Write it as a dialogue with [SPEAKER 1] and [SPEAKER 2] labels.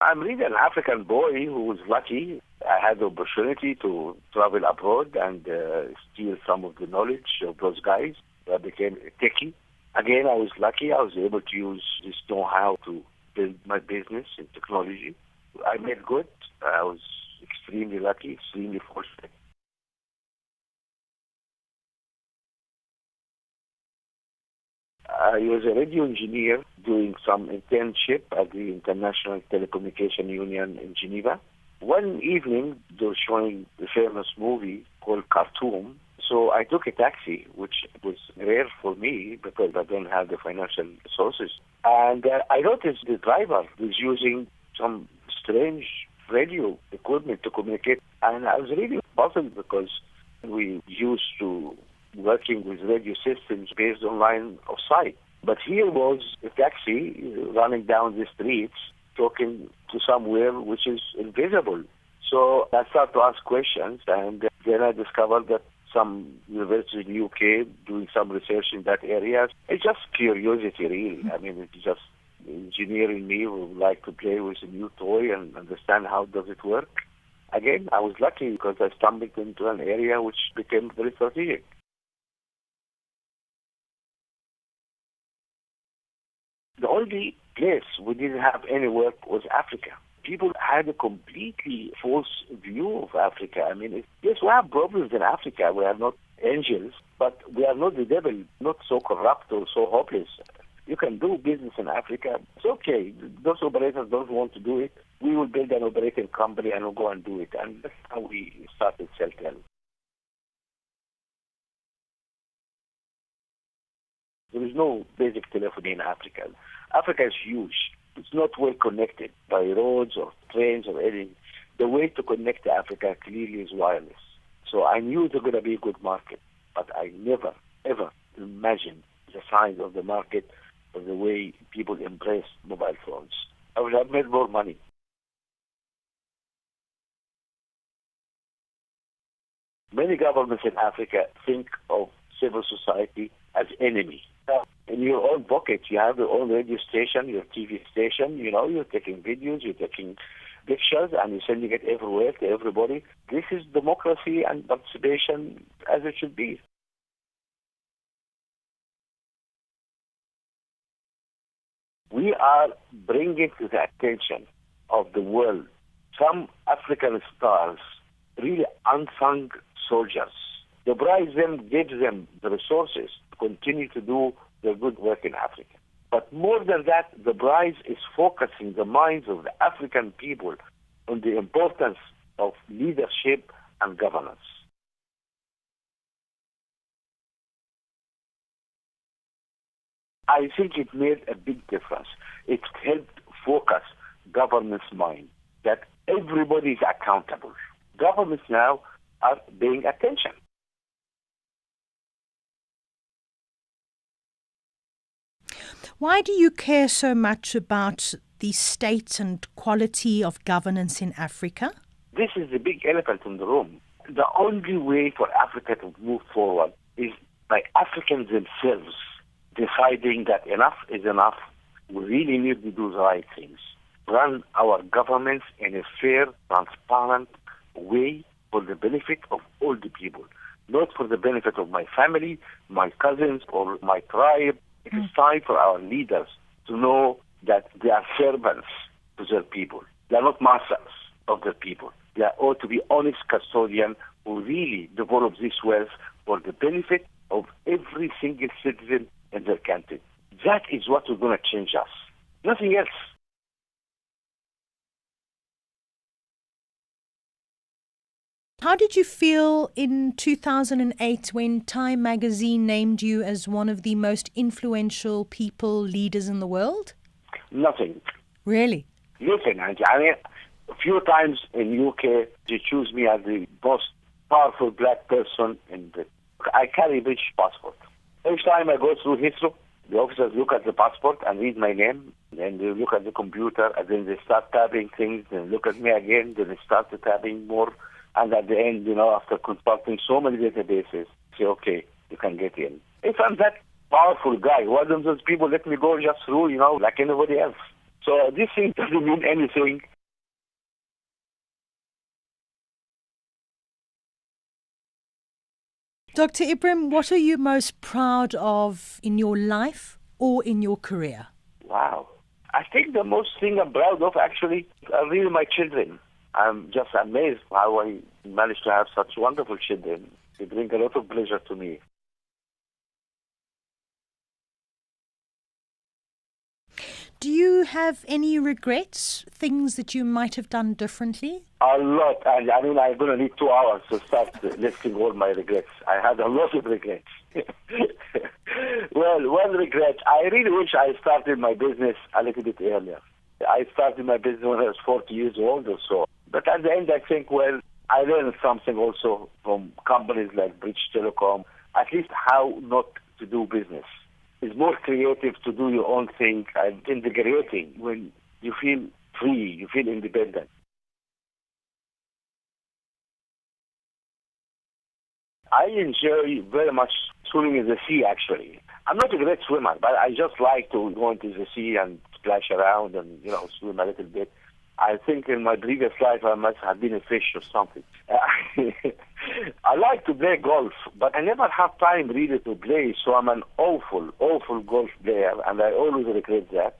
[SPEAKER 1] I'm really an African boy who was lucky. I had the opportunity to travel abroad and steal some of the knowledge of those guys. I became a techie. Again, I was lucky. I was able to use this know-how to build my business in technology. I made good. I was extremely lucky, extremely fortunate. I was a radio engineer doing some internship at the International Telecommunication Union in Geneva. One evening, they were showing the famous movie called Khartoum. So I took a taxi, which was rare for me because I don't have the financial resources. And I noticed the driver was using some strange radio equipment to communicate. And I was really puzzled because we used to working with radio systems based on line of sight. But here was a taxi running down the streets talking to somewhere which is invisible. So I started to ask questions, and then I discovered that some university in the UK doing some research in that area. It's just curiosity, really. I mean, it's just engineering me who would like to play with a new toy and understand how does it work. Again, I was lucky because I stumbled into an area which became very strategic. The only place we didn't have any work was Africa. People had a completely false view of Africa. I mean, yes, we have problems in Africa. We are not angels, but we are not the devil, not so corrupt or so hopeless. You can do business in Africa. It's okay. Those operators don't want to do it. We will build an operating company and we'll go and do it. And that's how we started Celtel. There is no basic telephony in Africa. Africa is huge. It's not well connected by roads or trains or anything. The way to connect to Africa clearly is wireless. So I knew it was going to be a good market, but I never, ever imagined the size of the market or the way people embrace mobile phones. I would have made more money. Many governments in Africa think of civil society as enemy. In your own pocket, you have your own radio station, your TV station, you're taking videos, you're taking pictures, and you're sending it everywhere to everybody. This is democracy and participation as it should be. We are bringing to the attention of the world some African stars, really unsung soldiers. The prize them gives them the resources to continue to do their good work in Africa. But more than that, the prize is focusing the minds of the African people on the importance of leadership and governance. I think it made a big difference. It helped focus government's mind that everybody is accountable. Governments now are paying attention.
[SPEAKER 2] Why do you care so much about the state and quality of governance in Africa?
[SPEAKER 1] This is the big elephant in the room. The only way for Africa to move forward is by Africans themselves deciding that enough is enough. We really need to do the right things. Run our governments in a fair, transparent way for the benefit of all the people, not for the benefit of my family, my cousins, or my tribe. It is time for our leaders to know that they are servants to their people. They are not masters of their people. They ought to be honest custodians who really develop this wealth for the benefit of every single citizen in their country. That is what is going to change us. Nothing else.
[SPEAKER 2] How did you feel in 2008 when Time magazine named you as one of the most influential leaders in the world?
[SPEAKER 1] Nothing.
[SPEAKER 2] Really?
[SPEAKER 1] Listen, Angie, I mean, a few times in UK, they choose me as the most powerful black person I carry a British passport. Each time I go through Heathrow, the officers look at the passport and read my name, and they look at the computer, and then they start tapping things, and look at me again, then they start tapping more. And at the end, after consulting so many databases, say, okay, you can get in. If I'm that powerful guy, why don't those people let me go just through, like anybody else? So this thing doesn't mean anything
[SPEAKER 2] Dr. Ibrahim, what are you most proud of in your life or in your career?
[SPEAKER 1] Wow. I think the most thing I'm proud of actually are really my children. I'm just amazed how I managed to have such wonderful children. They bring a lot of pleasure to me.
[SPEAKER 2] Do you have any regrets, things that you might have done differently?
[SPEAKER 1] A lot. And I mean, I'm going to need 2 hours to start listing all my regrets. I had a lot of regrets. Well, one regret, I really wish I started my business a little bit earlier. I started my business when I was 40 years old or so. But at the end, I think, well, I learned something also from companies like British Telecom, at least how not to do business. It's more creative to do your own thing and integrating when you feel free, you feel independent. I enjoy very much swimming in the sea, actually. I'm not a great swimmer, but I just like to go into the sea and splash around and, swim a little bit. I think in my previous life I must have been a fish or something. I like to play golf, but I never have time really to play, so I'm an awful golf player, and I always regret that.